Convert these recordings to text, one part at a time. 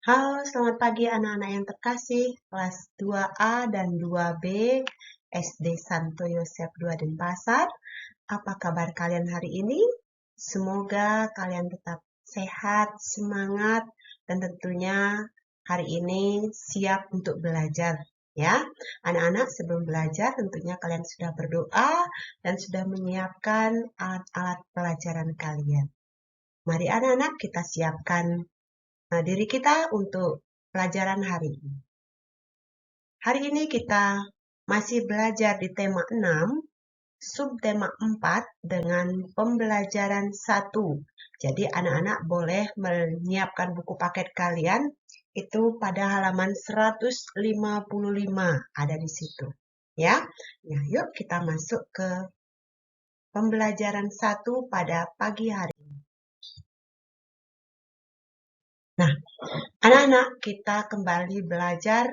Halo, selamat pagi anak-anak yang terkasih, kelas 2A dan 2B, SD Santo Yosef 2 Denpasar. Apa kabar kalian hari ini? Semoga kalian tetap sehat, semangat, dan tentunya hari ini siap untuk belajar. Ya, anak-anak sebelum belajar tentunya kalian sudah berdoa dan sudah menyiapkan alat-alat pelajaran kalian. Mari anak-anak kita siapkan diri kita untuk pelajaran hari ini. Hari ini kita masih belajar di tema 6, subtema 4 dengan pembelajaran 1. Jadi anak-anak boleh menyiapkan buku paket kalian itu pada halaman 155 ada di situ. Ya. Nah, yuk kita masuk ke pembelajaran 1 pada pagi hari ini. Nah, anak-anak, kita kembali belajar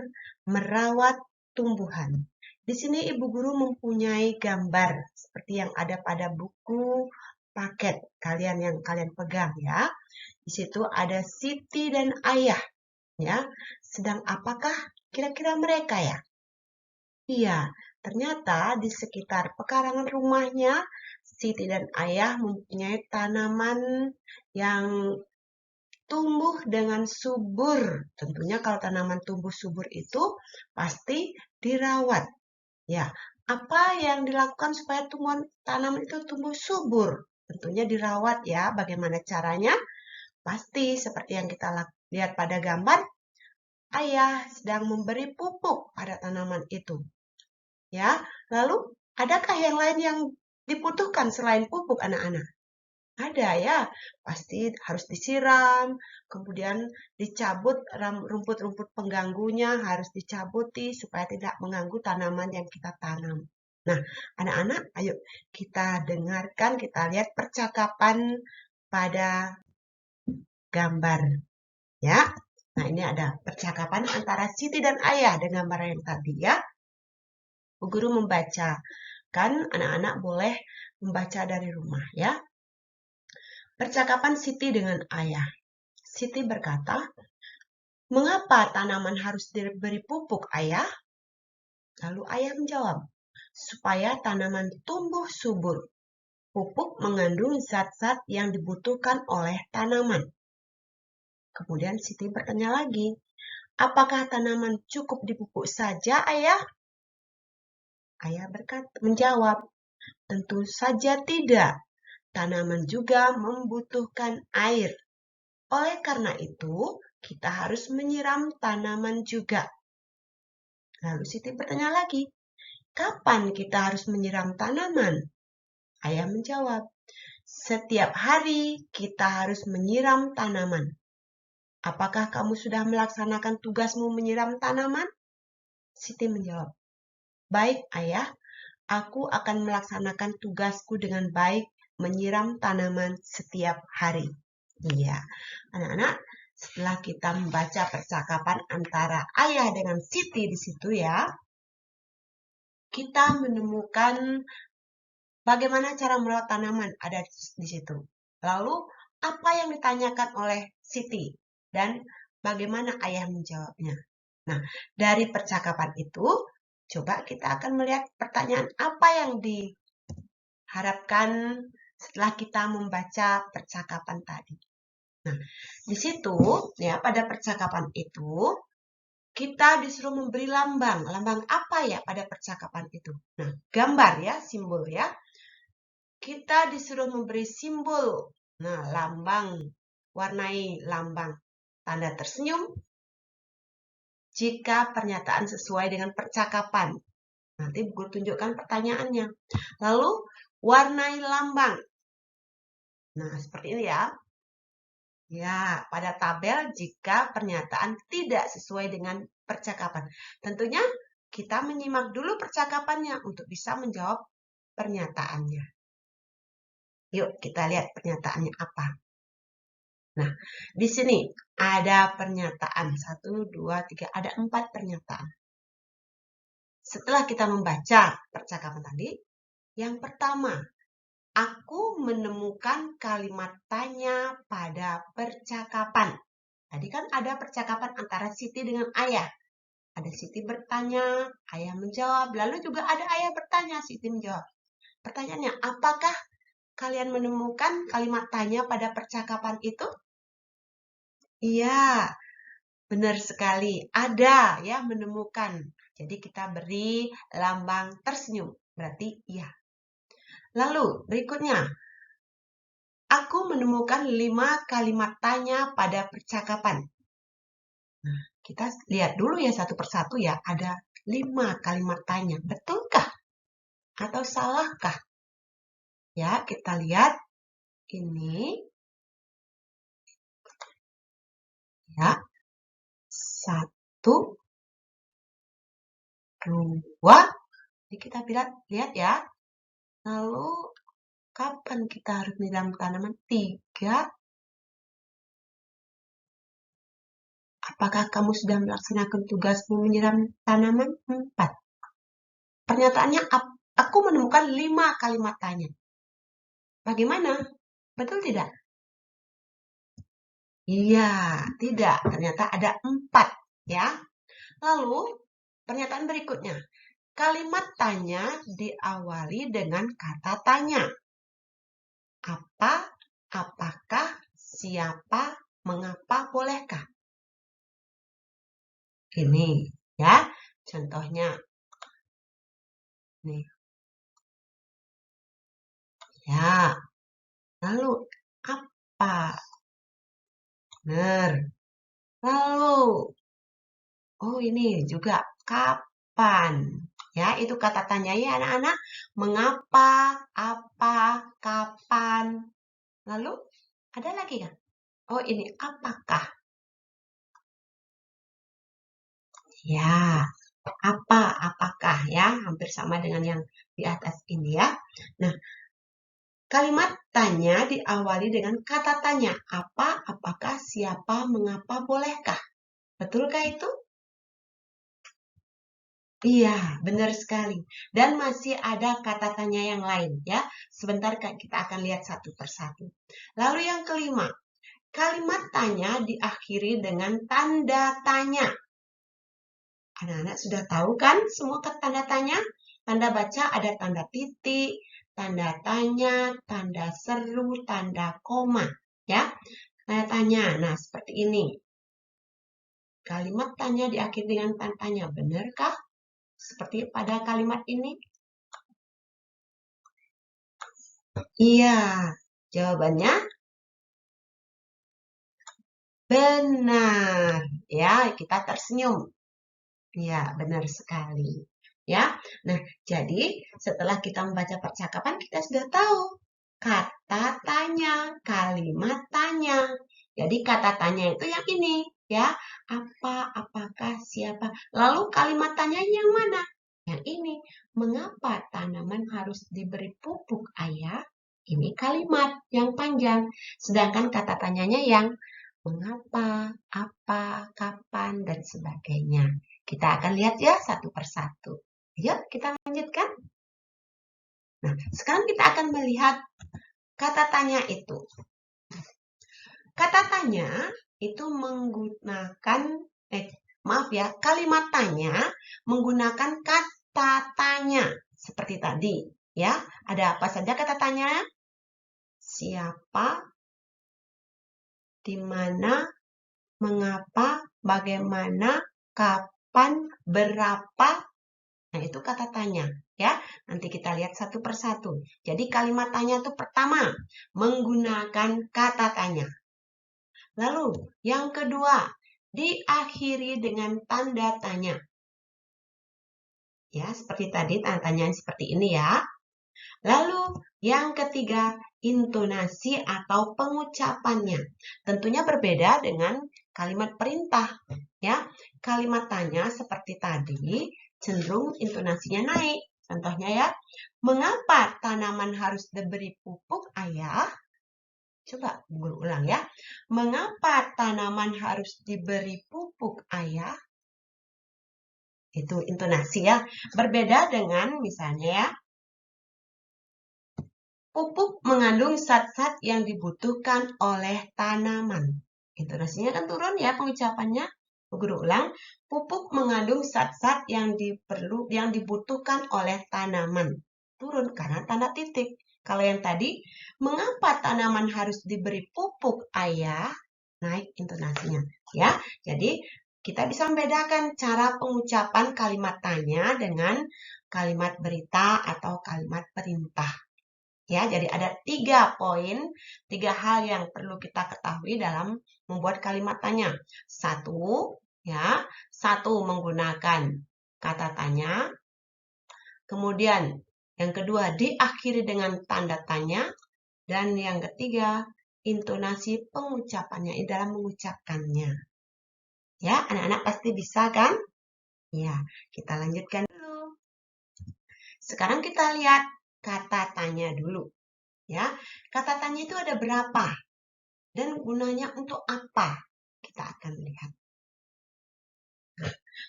merawat tumbuhan. Di sini Ibu Guru mempunyai gambar seperti yang ada pada buku paket kalian yang kalian pegang ya. Di situ ada Siti dan Ayah ya. Sedang apakah kira-kira mereka ya? Iya, ternyata di sekitar pekarangan rumahnya Siti dan Ayah mempunyai tanaman yang tumbuh dengan subur. Tentunya kalau tanaman tumbuh subur itu pasti dirawat. Ya, apa yang dilakukan supaya tanaman itu tumbuh subur? Tentunya dirawat ya. Bagaimana caranya? Pasti seperti yang kita lihat pada gambar, ayah sedang memberi pupuk pada tanaman itu. Ya, lalu adakah yang lain yang dibutuhkan selain pupuk anak-anak? Ada ya, pasti harus disiram, kemudian dicabut rumput-rumput pengganggunya harus dicabuti supaya tidak mengganggu tanaman yang kita tanam. Nah, anak-anak, ayo kita dengarkan, kita lihat percakapan pada gambar ya. Nah, ini ada percakapan antara Siti dan Ayah dengan gambar yang tadi ya. Bu Guru membaca, kan anak-anak boleh membaca dari rumah ya. Percakapan Siti dengan Ayah. Siti berkata, "Mengapa tanaman harus diberi pupuk, Ayah?" Lalu Ayah menjawab, "Supaya tanaman tumbuh subur. Pupuk mengandung zat-zat yang dibutuhkan oleh tanaman." Kemudian Siti bertanya lagi, "Apakah tanaman cukup dipupuk saja, Ayah?" Ayah menjawab, "Tentu saja tidak. Tanaman juga membutuhkan air. Oleh karena itu, kita harus menyiram tanaman juga." Lalu Siti bertanya lagi, "Kapan kita harus menyiram tanaman?" Ayah menjawab, "Setiap hari kita harus menyiram tanaman." "Apakah kamu sudah melaksanakan tugasmu menyiram tanaman?" Siti menjawab, "Baik, Ayah. Aku akan melaksanakan tugasku dengan baik menyiram tanaman setiap hari." Iya, anak-anak, setelah kita membaca percakapan antara Ayah dengan Siti di situ ya, kita menemukan bagaimana cara merawat tanaman ada di situ. Lalu, apa yang ditanyakan oleh Siti dan bagaimana Ayah menjawabnya. Nah, dari percakapan itu, coba kita akan melihat pertanyaan apa yang diharapkan setelah kita membaca percakapan tadi. Nah, di situ ya pada percakapan itu kita disuruh memberi lambang. Lambang apa ya pada percakapan itu? Nah, gambar ya, simbol ya. Kita disuruh memberi simbol. Nah, lambang, warnai lambang tanda tersenyum jika pernyataan sesuai dengan percakapan. Nanti Guru tunjukkan pertanyaannya. Lalu, warnai lambang. Nah, seperti ini ya. Ya, pada tabel jika pernyataan tidak sesuai dengan percakapan. Tentunya kita menyimak dulu percakapannya untuk bisa menjawab pernyataannya. Yuk kita lihat pernyataannya apa. Nah, di sini ada pernyataan 1, 2, 3, ada 4 pernyataan. Setelah kita membaca percakapan tadi, yang pertama, aku menemukan kalimat tanya pada percakapan. Tadi kan ada percakapan antara Siti dengan ayah. Ada Siti bertanya, ayah menjawab, lalu juga ada ayah bertanya, Siti menjawab. Pertanyaannya, apakah kalian menemukan kalimat tanya pada percakapan itu? Iya, benar sekali. Ada ya menemukan. Jadi kita beri lambang tersenyum. Berarti iya. Lalu berikutnya, aku menemukan 5 kalimat tanya pada percakapan. Nah, kita lihat dulu ya satu persatu ya. Ada 5 kalimat tanya. Betulkah? Atau salahkah? Ya, kita lihat ini. Ya, 1, 2. Jadi kita lihat ya. Lalu kapan kita harus menyiram tanaman? 3. Apakah kamu sudah melaksanakan tugasmu menyiram tanaman? 4. Pernyataannya, aku menemukan 5 kalimat tanya. Bagaimana? Betul tidak? Iya, tidak. Ternyata ada 4. Ya. Lalu, pernyataan berikutnya. Kalimat tanya diawali dengan kata tanya. Apa, apakah, siapa, mengapa, bolehkah? Ini ya, contohnya. Nih. Ya. Lalu apa? Benar. Lalu oh ini juga kapan? Ya, itu kata tanya ya anak-anak. Mengapa, apa, kapan. Lalu ada lagi kan? Oh ini apakah? Ya, apa, apakah ya? Hampir sama dengan yang di atas ini ya. Nah, kalimat tanya diawali dengan kata tanya. Apa, apakah, siapa, mengapa, bolehkah? Betulkah itu? Iya, benar sekali. Dan masih ada kata tanya yang lain ya. Sebentar kita akan lihat satu persatu. Lalu yang kelima, kalimat tanya diakhiri dengan tanda tanya. Anak-anak sudah tahu kan semua tanda tanya? Tanda baca ada tanda titik, tanda tanya, tanda seru, tanda koma. Ya, tanda tanya. Nah, seperti ini. Kalimat tanya diakhiri dengan tanda tanya. Benarkah? Seperti pada kalimat ini? Iya, jawabannya benar. Ya, kita tersenyum. Ya, benar sekali. Ya. Nah, jadi setelah kita membaca percakapan kita sudah tahu kata tanya, kalimat tanya. Jadi kata tanya itu yang ini, ya. Apa, apakah, siapa. Lalu kalimat tanya yang mana? Yang ini. Mengapa tanaman harus diberi pupuk, Ayah? Ini kalimat yang panjang. Sedangkan kata tanyanya yang mengapa, apa, kapan, dan sebagainya. Kita akan lihat ya satu persatu. Yuk, kita lanjutkan. Nah, sekarang kita akan melihat kata tanya itu. Kata tanya itu menggunakan, kalimat tanya menggunakan kata tanya. Seperti tadi, ya. Ada apa saja kata tanya? Siapa, di mana, mengapa, bagaimana, kapan, berapa. Nah, itu kata tanya, ya. Nanti kita lihat satu persatu. Jadi kalimat tanya itu pertama, menggunakan kata tanya. Lalu, yang kedua, diakhiri dengan tanda tanya. Ya, seperti tadi tanda tanya seperti ini ya. Lalu, yang ketiga, intonasi atau pengucapannya. Tentunya berbeda dengan kalimat perintah, ya. Kalimat tanya seperti tadi cenderung intonasinya naik. Contohnya ya, mengapa tanaman harus diberi pupuk, Ayah? Coba guru ulang ya. Mengapa tanaman harus diberi pupuk, Ayah? Itu intonasi ya. Berbeda dengan misalnya ya, pupuk mengandung zat-zat yang dibutuhkan oleh tanaman. Intonasinya kan turun ya pengucapannya. Guru ulang, pupuk mengandung zat-zat yang dibutuhkan oleh tanaman. Turun karena tanda titik. Kalau yang tadi, mengapa tanaman harus diberi pupuk ayah? Naik intonasinya, ya. Jadi kita bisa membedakan cara pengucapan kalimat tanya dengan kalimat berita atau kalimat perintah. Ya, jadi ada 3 poin, 3 hal yang perlu kita ketahui dalam membuat kalimat tanya. Satu menggunakan kata tanya. Kemudian yang kedua diakhiri dengan tanda tanya. Dan yang ketiga, intonasi pengucapannya dalam mengucapkannya. Ya, anak-anak pasti bisa kan? Ya, kita lanjutkan dulu. Sekarang kita lihat kata tanya dulu. Ya, kata tanya itu ada berapa? Dan gunanya untuk apa? Kita akan lihat.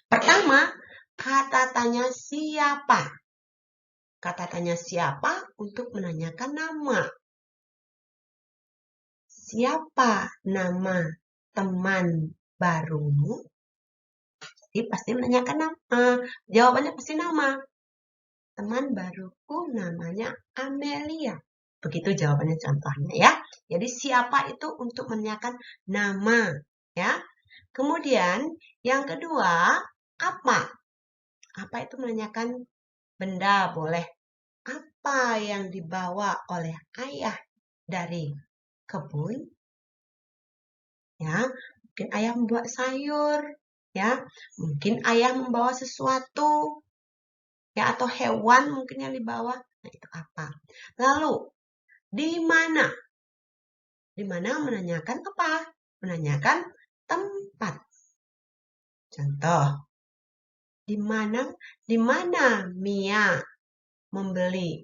Pertama, kata tanya siapa? Kata tanya siapa untuk menanyakan nama. Siapa nama teman barumu? Jadi pasti menanyakan nama. Jawabannya pasti nama. Teman baruku namanya Amelia. Begitu jawabannya contohnya ya. Jadi siapa itu untuk menanyakan nama ya. Kemudian yang kedua, apa? Apa itu menanyakan benda boleh. Apa yang dibawa oleh ayah dari kebun? Ya, mungkin ayah membawa sayur, ya. Mungkin ayah membawa sesuatu, ya atau hewan mungkin yang dibawa. Nah, itu apa? Lalu, di mana? Di mana menanyakan apa? Menanyakan tempat. Contoh, di mana Mia membeli?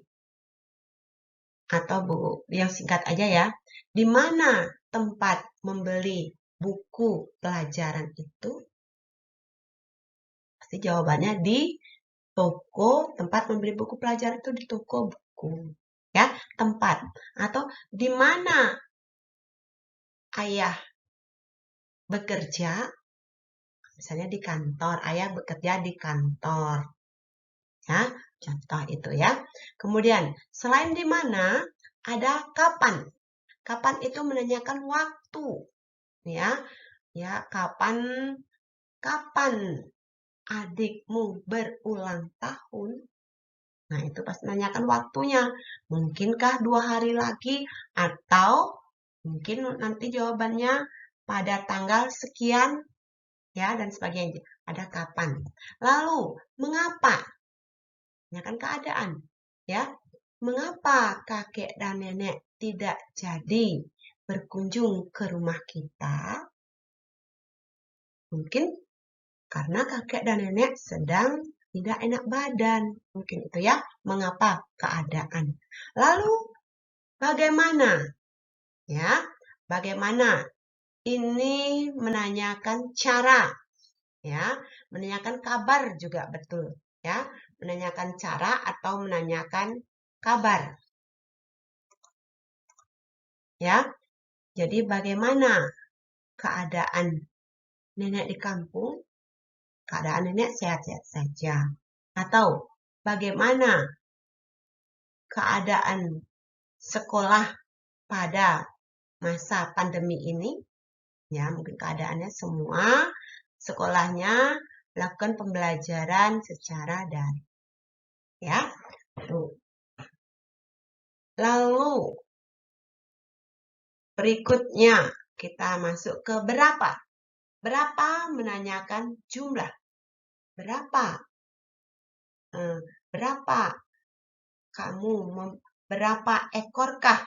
Atau buku yang singkat aja ya. Di mana tempat membeli buku pelajaran itu? Pasti jawabannya di toko. Tempat membeli buku pelajaran itu di toko buku. Ya, tempat. Atau di mana ayah bekerja? Misalnya di kantor. Ayah bekerja di kantor. Ya, contoh itu ya. Kemudian, selain di mana, ada kapan. Kapan itu menanyakan waktu. Ya, kapan adikmu berulang tahun? Nah, itu pasti menanyakan waktunya. Mungkinkah 2 hari lagi atau mungkin nanti jawabannya pada tanggal sekian ya dan sebagainya. Ada kapan. Lalu, mengapa? Menanyakan keadaan ya. Mengapa kakek dan nenek tidak jadi berkunjung ke rumah kita? Mungkin karena kakek dan nenek sedang tidak enak badan. Mungkin itu ya, mengapa keadaan. Lalu, bagaimana? Ya, bagaimana? Ini menanyakan cara. Ya, menanyakan kabar juga betul. Ya, menanyakan cara atau menanyakan kabar. Ya, jadi bagaimana keadaan nenek di kampung? Keadaan nenek sehat-sehat saja. Atau bagaimana keadaan sekolah pada masa pandemi ini? Ya, mungkin keadaannya semua sekolahnya melakukan pembelajaran secara daring. Ya. Lalu berikutnya kita masuk ke berapa. Berapa menanyakan jumlah. Berapa? Berapa ekorkah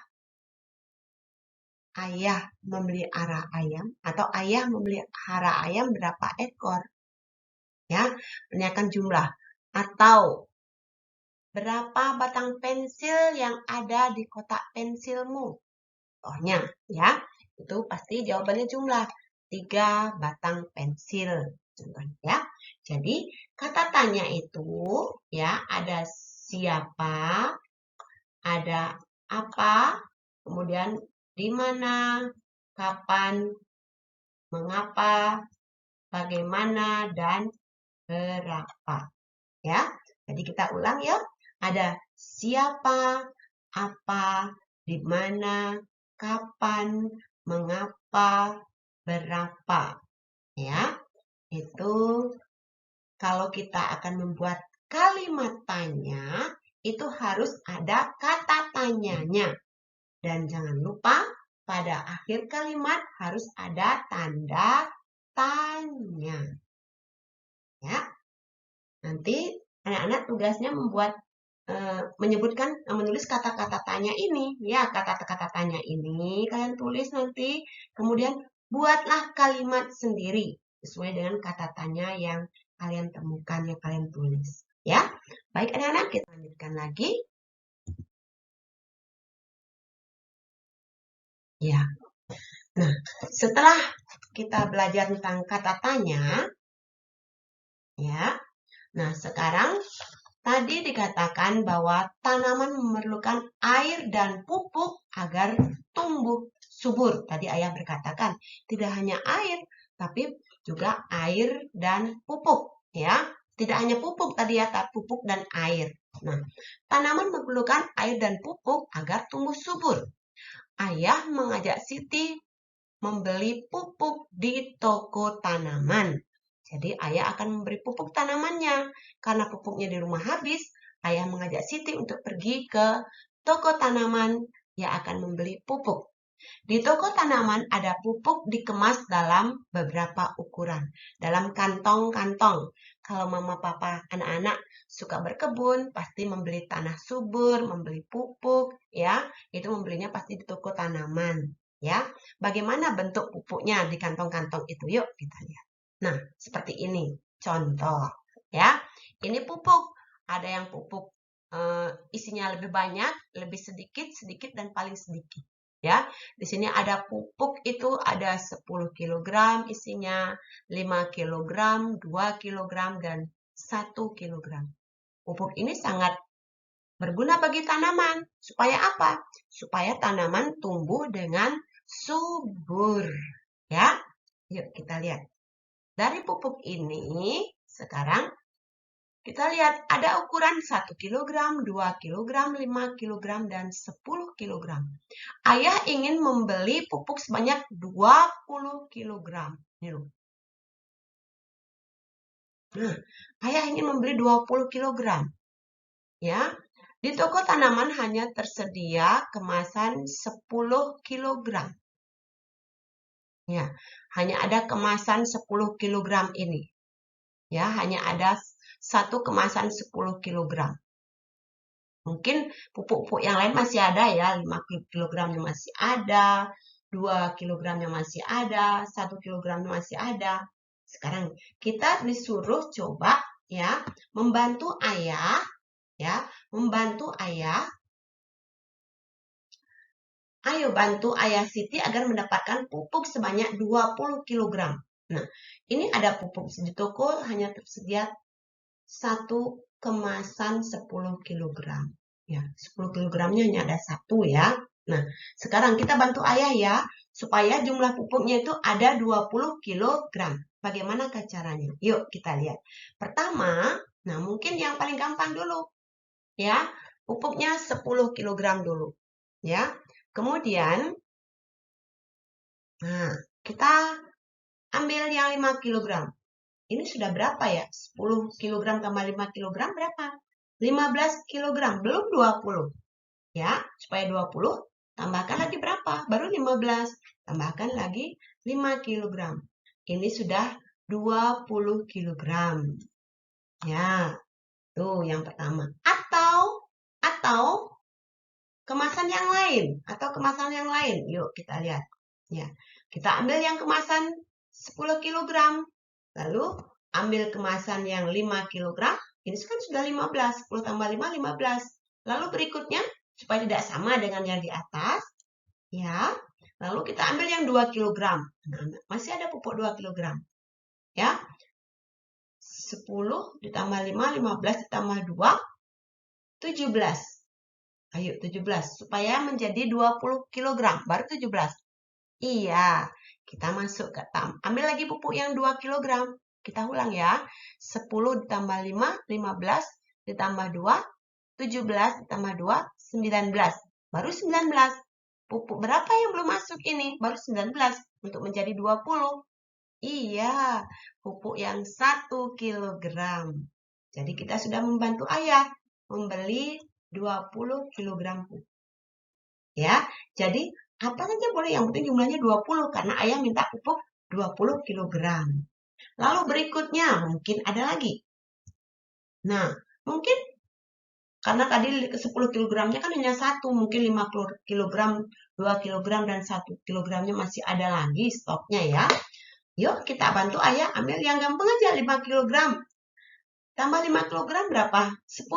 ayah memelihara ayam? Atau ayah memelihara ayam berapa ekor? Ya, menanyakan jumlah. Atau berapa batang pensil yang ada di kotak pensilmu? Contohnya, ya, itu pasti jawabannya jumlah. 3 batang pensil. Contohnya, ya. Jadi, kata tanya itu, ya, ada siapa, ada apa, kemudian di mana, kapan, mengapa, bagaimana, dan berapa. Ya, jadi kita ulang ya. Ada siapa, apa, di mana, kapan, mengapa, berapa. Ya, itu kalau kita akan membuat kalimat tanya, itu harus ada kata tanyanya. Dan jangan lupa pada akhir kalimat harus ada tanda tanya. Ya, nanti anak-anak tugasnya menulis kata-kata tanya ini. Ya, kata-kata tanya ini kalian tulis nanti. Kemudian buatlah kalimat sendiri sesuai dengan kata tanya yang kalian temukan, yang kalian tulis. Ya, baik anak-anak, kita lanjutkan lagi. Ya, nah setelah kita belajar tentang kata tanya, ya, nah sekarang tadi dikatakan bahwa tanaman memerlukan air dan pupuk agar tumbuh subur. Tadi ayah berkatakan, tidak hanya air, tapi juga air dan pupuk. Ya, tidak hanya pupuk tadi ya, tapi pupuk dan air. Nah, tanaman memerlukan air dan pupuk agar tumbuh subur. Ayah mengajak Siti membeli pupuk di toko tanaman. Jadi ayah akan memberi pupuk tanamannya. Karena pupuknya di rumah habis, ayah mengajak Siti untuk pergi ke toko tanaman yang akan membeli pupuk. Di toko tanaman ada pupuk dikemas dalam beberapa ukuran. Dalam kantong-kantong. Kalau mama papa anak-anak suka berkebun, pasti membeli tanah subur, membeli pupuk, ya. Itu membelinya pasti di toko tanaman, ya. Bagaimana bentuk pupuknya di kantong-kantong itu? Yuk kita lihat. Nah, seperti ini. Contoh, ya. Ini pupuk. Ada yang pupuk isinya lebih banyak, lebih sedikit, sedikit, dan paling sedikit. Ya, di sini ada pupuk itu ada 10 kg isinya, 5 kg, 2 kg, dan 1 kg. Pupuk ini sangat berguna bagi tanaman. Supaya apa? Supaya tanaman tumbuh dengan subur. Ya, yuk kita lihat. Dari pupuk ini, sekarang kita lihat ada ukuran 1 kg, 2 kg, 5 kg, dan 10 kg. Ayah ingin membeli pupuk sebanyak 20 kg. Ini loh. Nah, ayah ingin membeli 20 kg. Ya. Di toko tanaman hanya tersedia kemasan 10 kg. Ya, hanya ada kemasan 10 kg ini. Ya, hanya ada satu kemasan 10 kg. Mungkin pupuk-pupuk yang lain masih ada ya, 5 kg masih ada, 2 kg masih ada, 1 kg masih ada. Sekarang kita disuruh coba ya, membantu ayah ya, membantu ayah. Ayo bantu ayah Siti agar mendapatkan pupuk sebanyak 20 kg. Nah, ini ada pupuk di toko hanya tersedia satu kemasan 10 kg. Ya, 10 kg-nya hanya ada satu ya. Nah, sekarang kita bantu ayah ya, supaya jumlah pupuknya itu ada 20 kg. Bagaimana caranya? Yuk kita lihat. Pertama, nah mungkin yang paling gampang dulu. Ya, pupuknya 10 kg dulu. Ya, kemudian, nah kita ambil yang 5 kg. Ini sudah berapa ya? 10 kg tambah 5 kg berapa? 15 kg, belum 20. Ya, supaya 20, tambahkan lagi berapa? Baru 15. Tambahkan lagi 5 kg. Ini sudah 20 kg. Ya, tuh yang pertama. Atau kemasan yang lain. Yuk kita lihat. Ya, kita ambil yang kemasan 10 kg. Lalu ambil kemasan yang 5 kg. Ini kan sudah 15. 10 tambah 5, 15. Lalu berikutnya, supaya tidak sama dengan yang di atas. Ya, lalu kita ambil yang 2 kg. Nah, masih ada pupuk 2 kg. Ya, 10 ditambah 5, 15 ditambah 2, 17. Ayo 17 supaya menjadi 20 kg, baru 17. Iya, kita masuk ke ambil lagi pupuk yang 2 kg. Kita ulang ya. 10 ditambah 5, 15 ditambah 2, 17 ditambah 2, 19. Baru 19. Pupuk berapa yang belum masuk ini? Baru 19 untuk menjadi 20. Iya, pupuk yang 1 kg. Jadi kita sudah membantu ayah membeli 20 kg pupuk. Ya, jadi apa saja boleh, yang penting jumlahnya 20 karena ayah minta pupuk 20 kg. Lalu berikutnya mungkin ada lagi. Nah, mungkin karena tadi 10 kg-nya kan hanya satu, mungkin 50 kg, 2 kg, dan 1 kg-nya masih ada lagi stoknya ya. Yuk kita bantu ayah ambil yang gampang aja, 5 kg. Tambah 5 kg berapa? 10.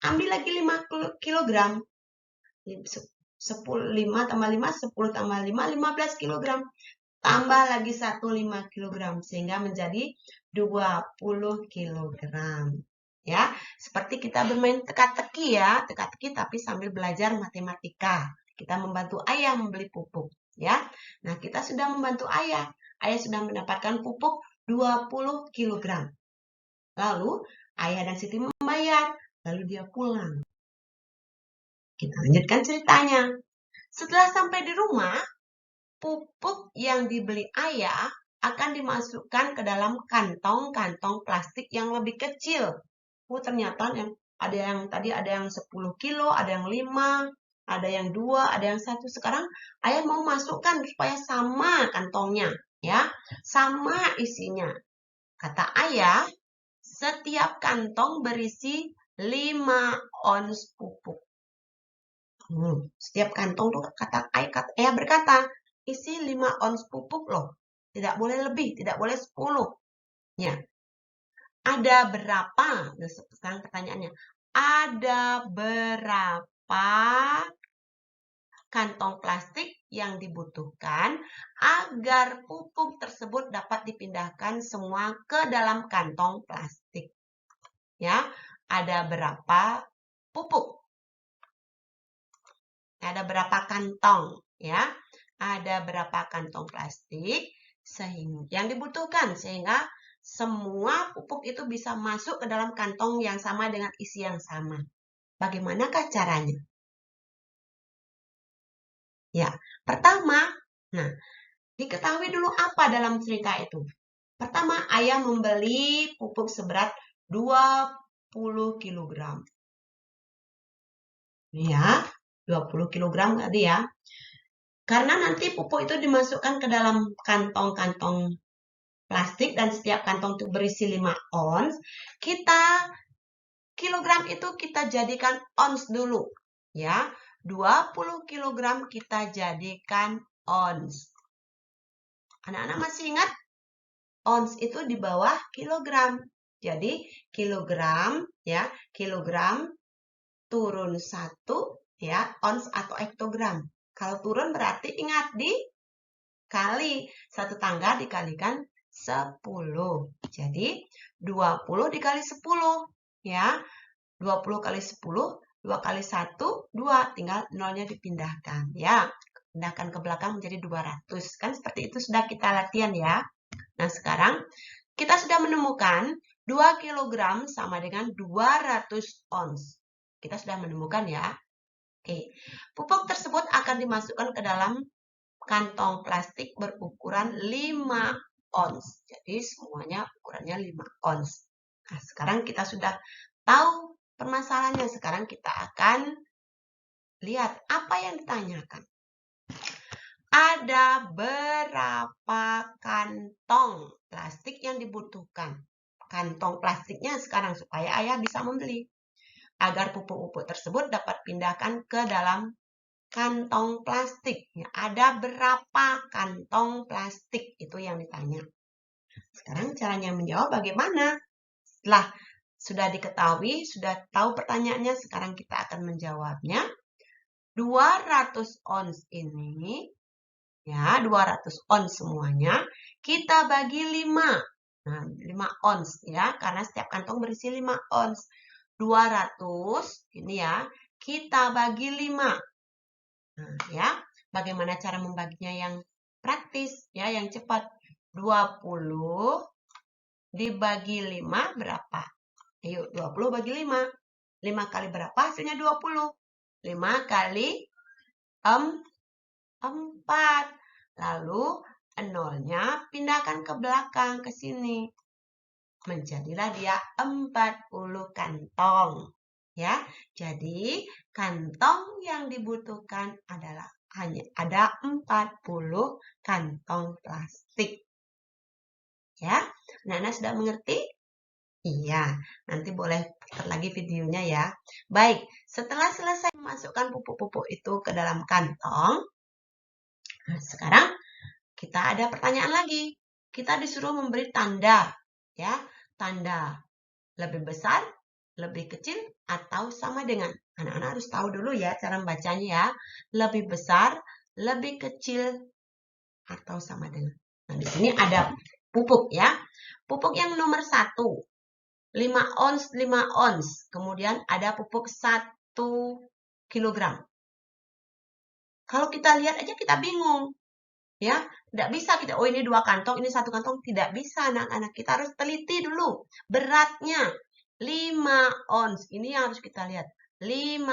Ambil lagi 5 kg. 5 tambah 5, 10 tambah 5, 15 kg. Tambah lagi 1, 5 kg. Sehingga menjadi 20 kg. Ya, seperti kita bermain teka-teki ya. Teka-teki tapi sambil belajar matematika. Kita membantu ayah membeli pupuk. Ya, nah kita sudah membantu ayah. Ayah sudah mendapatkan pupuk 20 kg. Lalu, ayah dan Siti membayar. Lalu dia pulang. Kita lanjutkan ceritanya. Setelah sampai di rumah, pupuk yang dibeli ayah akan dimasukkan ke dalam kantong-kantong plastik yang lebih kecil. Oh, ternyata ada yang tadi ada yang 10 kilo, ada yang 5, ada yang 2, ada yang 1. Sekarang ayah mau masukkan supaya sama kantongnya, ya. Sama isinya. Kata ayah, setiap kantong berisi 5 ons pupuk. Setiap kantong tuh ayah berkata, isi 5 ons pupuk loh. Tidak boleh lebih, tidak boleh 10. Ya. Ada berapa? Nah, sekarang pertanyaannya. Ada berapa kantong plastik yang dibutuhkan agar pupuk tersebut dapat dipindahkan semua ke dalam kantong plastik? Ya, ada berapa pupuk? Ada berapa kantong, ya? Ada berapa kantong plastik yang dibutuhkan sehingga semua pupuk itu bisa masuk ke dalam kantong yang sama dengan isi yang sama. Bagaimanakah caranya? Ya, pertama, nah, diketahui dulu apa dalam cerita itu. Pertama, ayah membeli pupuk seberat 20 kg. Ya, 20 kg tadi ya. Karena nanti pupuk itu dimasukkan ke dalam kantong-kantong plastik dan setiap kantong itu berisi 5 ons, kilogram itu kita jadikan ons dulu. Ya, 20 kg kita jadikan ons. Anak-anak masih ingat? Ons itu di bawah kilogram. Jadi, kilogram, ya, kilogram turun 1, ya, ons atau hektogram. Kalau turun berarti ingat dikali. Satu tangga dikalikan 10. Jadi, 20 dikali 10. Ya, 20 kali 10, 2 kali 1, 2. Tinggal nolnya dipindahkan. Ya, pindahkan ke belakang menjadi 200. Kan seperti itu sudah kita latihan ya. Nah, sekarang kita sudah menemukan 2 kg sama dengan 200 ons. Kita sudah menemukan ya. Oke, pupuk tersebut akan dimasukkan ke dalam kantong plastik berukuran 5 ons. Jadi semuanya ukurannya 5 ons. Nah, sekarang kita sudah tahu permasalahannya. Sekarang kita akan lihat apa yang ditanyakan. Ada berapa kantong plastik yang dibutuhkan? Kantong plastiknya sekarang supaya ayah bisa membeli. Agar pupuk-pupuk tersebut dapat pindahkan ke dalam kantong plastik. Ada berapa kantong plastik? Itu yang ditanya. Sekarang caranya menjawab bagaimana? Setelah sudah diketahui, sudah tahu pertanyaannya, sekarang kita akan menjawabnya. 200 ons ini, ya 200 ons semuanya, kita bagi 5. Nah, 5 ons ya, karena setiap kantong berisi 5 ons. 200, ini ya, kita bagi 5. Nah, ya, Bagaimana cara membaginya yang praktis, ya, yang cepat. 20 dibagi 5 berapa? Ayo, 20 bagi 5. 5 kali berapa? Hasilnya 20. 5 kali 4. Lalu, nolnya pindahkan ke belakang, ke sini. Menjadilah dia 40 kantong. Ya, jadi kantong yang dibutuhkan adalah hanya ada 40 kantong plastik. Ya, Nana sudah mengerti? Iya, nanti boleh putar lagi videonya ya. Baik, setelah selesai memasukkan pupuk-pupuk itu ke dalam kantong, nah sekarang kita ada pertanyaan lagi. Kita disuruh memberi tanda, ya, tanda lebih besar, lebih kecil, atau sama dengan. Anak-anak harus tahu dulu ya cara membacanya ya. Lebih besar, lebih kecil, atau sama dengan. Nah, di sini ada pupuk ya. Pupuk yang nomor 1, 5 ons, 5 ons. Kemudian ada pupuk 1 kilogram. Kalau kita lihat aja kita bingung. Ya, tidak bisa kita, oh ini 2 kantong, ini 1 kantong. Tidak bisa anak-anak. Kita harus teliti dulu. Beratnya 5 ons. Ini yang harus kita lihat. 5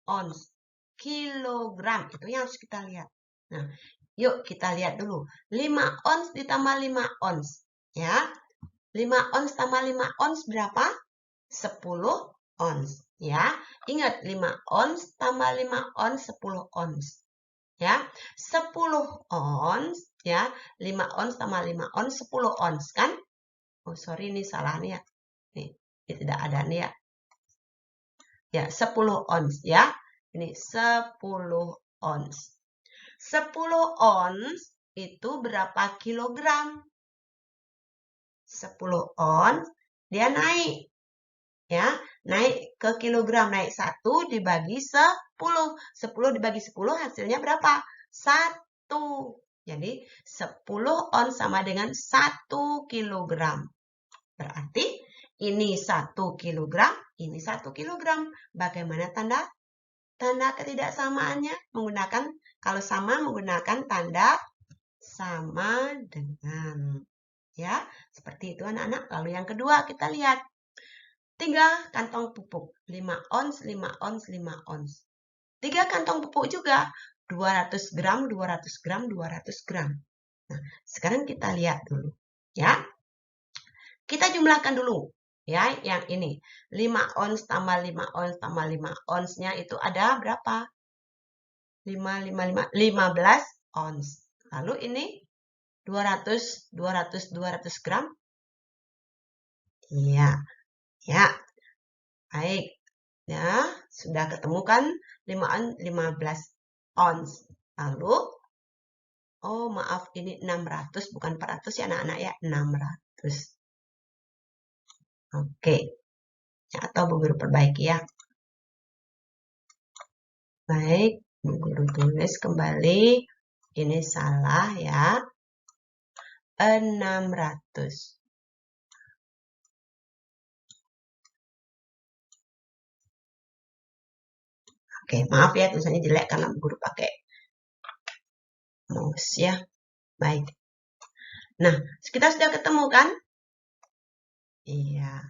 ons. Kilogram. Itu yang harus kita lihat. Nah, yuk kita lihat dulu. 5 ons ditambah 5 ons. Ya, 5 ons tambah 5 ons berapa? 10 ons. Ya, ingat 5 ons tambah 5 ons 10 ons. Ya, 10 ons. Ya, 5 ons tambah 5 ons 10 ons kan? Oh sorry ini salah nih ya. Nih, ini tidak ada nih ya. Ya, 10 ons ya. Ini 10 ons. 10 ons itu berapa kilogram? 10 ons dia naik. Ya, naik ke kilogram, naik 1 dibagi 10. 10 dibagi 10 hasilnya berapa? 1. Jadi 10 ons sama dengan 1 kilogram. Berarti ini 1 kilogram, ini 1 kilogram. Bagaimana tanda ketidaksamaannya? Kalau sama menggunakan tanda sama dengan. Ya, seperti itu anak-anak. Lalu yang kedua kita lihat. 3 kantong pupuk. 5 ons, 5 ons, 5 ons. 3 kantong pupuk juga. 200 gram, 200 gram, 200 gram. Nah, sekarang kita lihat dulu. Ya, kita jumlahkan dulu. Ya, yang ini. 5 ons tambah 5 ons tambah 5 onsnya itu ada berapa? 15 ons. Lalu ini 200 gram. Iya. Ya. Baik. Ya, sudah ketemu kan 15 ons. Lalu oh, maaf ini 600 bukan 400 ya anak-anak ya, 600. Oke. Atau Bu Guru perbaiki ya. Baik, Bu Guru tulis kembali. Ini salah ya. 600. Oke, maaf ya tulisannya jelek karena Bu Guru pakai mouse ya. Baik. Nah, kita sudah ketemu kan? Iya.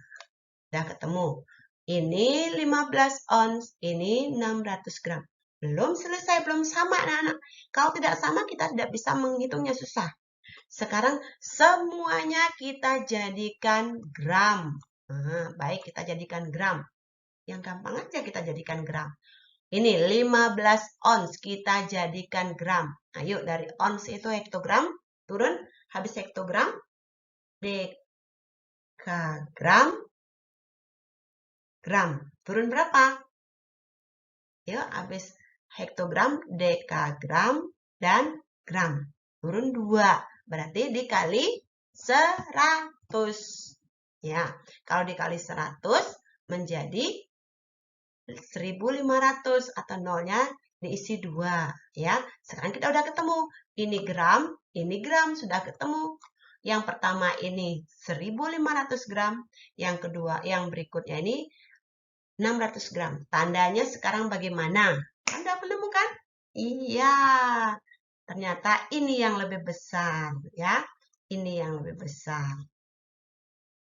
Sudah ketemu. Ini 15 ons, ini 600 gram. Belum selesai, belum sama anak-anak. Kalau tidak sama, kita tidak bisa menghitungnya, susah. Sekarang semuanya kita jadikan gram. Nah, baik, kita jadikan gram. Yang gampang aja kita jadikan gram. Ini 15 ons, kita jadikan gram. Ayo, dari ons itu hektogram, turun, habis hektogram, dekagram, gram. Turun berapa? Ya, habis hektogram, dekagram, dan gram. Turun 2. Berarti dikali 100. Ya, kalau dikali 100 menjadi 1500 atau nolnya diisi 2. Ya, sekarang kita udah ketemu. Ini gram, sudah ketemu. Yang pertama ini 1500 gram. Yang kedua, yang berikutnya ini 600 gram. Tandanya sekarang bagaimana? Anda menemukan? Iya, ternyata ini yang lebih besar ya. Ini yang lebih besar.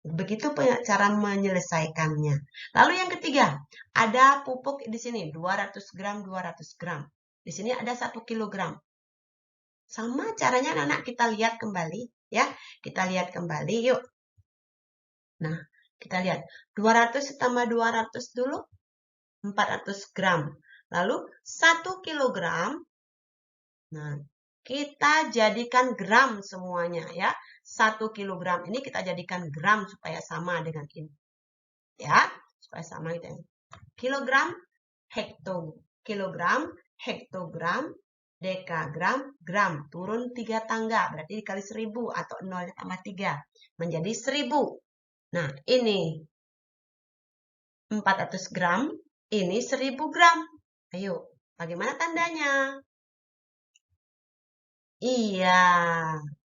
Begitu cara menyelesaikannya. Lalu yang ketiga, ada pupuk di sini 200 gram, 200 gram. Di sini ada 1 kilogram. Sama caranya anak-anak kita lihat kembali ya. Kita lihat kembali yuk. Nah, kita lihat 200 ditambah 200 dulu 400 gram. Lalu 1 kilogram. Nah, kita jadikan gram semuanya ya. 1 kilogram ini kita jadikan gram supaya sama dengan ini. Ya, supaya sama gitu ya. Kilogram, kilogram, hektogram, dekagram, gram. Turun 3 tangga, berarti dikali 1000 atau 0 tambah 3. Menjadi 1000. Nah, ini 400 gram, ini 1000 gram. Ayo, bagaimana tandanya? Iya,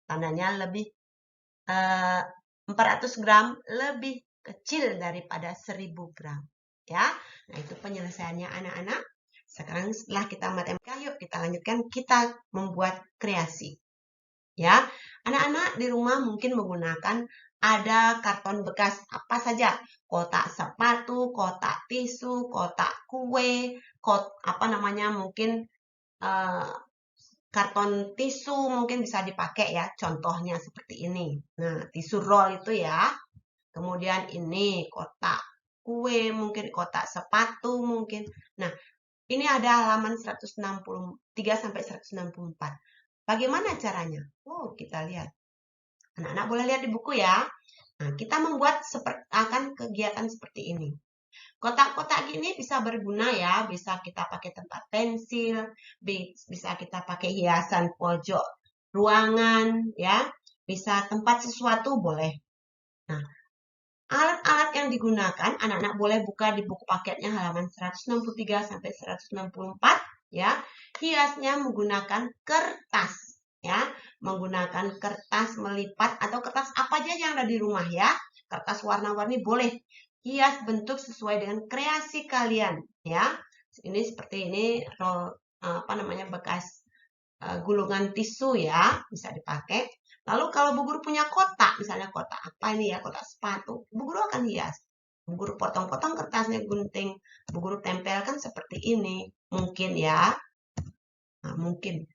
tandanya lebih 400 gram lebih kecil daripada 1000 gram. Ya, nah itu penyelesaiannya anak-anak. Sekarang setelah kita matematika, yuk kita lanjutkan, kita membuat kreasi. Ya, anak-anak di rumah mungkin menggunakan ada karton bekas apa saja, kotak sepatu, kotak tisu, kotak kue, mungkin karton tisu mungkin bisa dipakai ya, contohnya seperti ini. Nah, tisu roll itu ya. Kemudian ini kotak kue, mungkin kotak sepatu mungkin. Nah, ini ada halaman 163 sampai 164. Bagaimana caranya? Oh, kita lihat. Anak-anak boleh lihat di buku ya. Nah, kita membuat akan kegiatan seperti ini. Kotak-kotak gini bisa berguna ya, bisa kita pakai tempat pensil, bisa kita pakai hiasan pojok ruangan ya, bisa tempat sesuatu boleh. Nah, alat-alat yang digunakan anak-anak boleh buka di buku paketnya halaman 163 sampai 164 ya. Hiasnya menggunakan kertas ya, menggunakan kertas melipat atau kertas apa aja yang ada di rumah ya. Kertas warna-warni boleh. Hias bentuk sesuai dengan kreasi kalian ya. Ini seperti ini bekas gulungan tisu ya, bisa dipakai. Lalu kalau Bu Guru punya kotak, misalnya kotak apa ini ya, kotak sepatu, Bu Guru akan hias. Bu Guru potong-potong kertasnya gunting, Bu Guru tempelkan seperti ini. Mungkin ya. Nah, mungkin.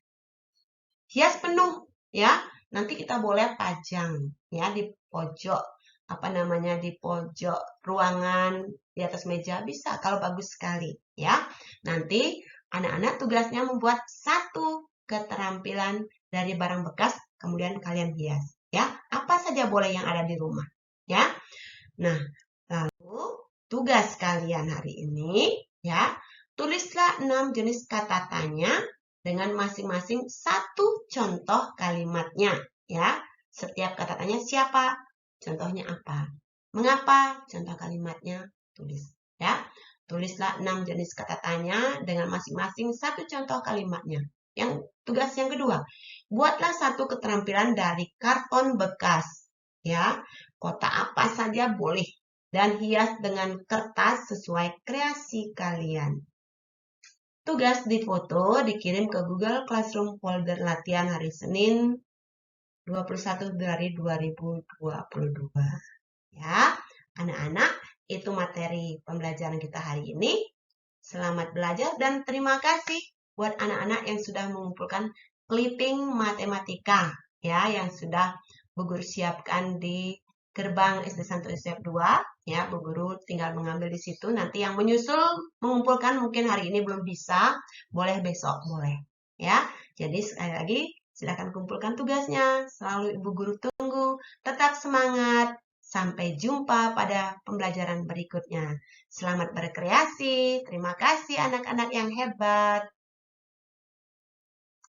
Hias penuh ya. Nanti kita boleh pajang ya di pojok di pojok ruangan, di atas meja bisa kalau bagus sekali ya. Nanti anak-anak tugasnya membuat satu keterampilan dari barang bekas, kemudian kalian hias ya. Apa saja boleh yang ada di rumah ya. Nah, lalu tugas kalian hari ini ya, tulislah 6 jenis kata tanya dengan masing-masing satu contoh kalimatnya ya. Setiap kata tanya siapa, contohnya apa, mengapa, contoh kalimatnya, tulis ya. Tulislah 6 jenis kata tanya dengan masing-masing satu contoh kalimatnya. Tugas yang kedua, buatlah satu keterampilan dari karton bekas ya. Kotak apa saja boleh dan hias dengan kertas sesuai kreasi kalian. Tugas di foto dikirim ke Google Classroom folder latihan hari Senin 21 Februari 2022. Ya, anak-anak, itu materi pembelajaran kita hari ini. Selamat belajar dan terima kasih buat anak-anak yang sudah mengumpulkan clipping matematika ya, yang sudah Bu Guru siapkan di gerbang SD Santo Yosef 2 ya. Bu Guru tinggal mengambil di situ. Nanti yang menyusul mengumpulkan mungkin hari ini belum bisa, boleh besok, boleh ya. Jadi sekali lagi silakan kumpulkan tugasnya. Selalu Ibu Guru tunggu. Tetap semangat. Sampai jumpa pada pembelajaran berikutnya. Selamat berkreasi. Terima kasih anak-anak yang hebat.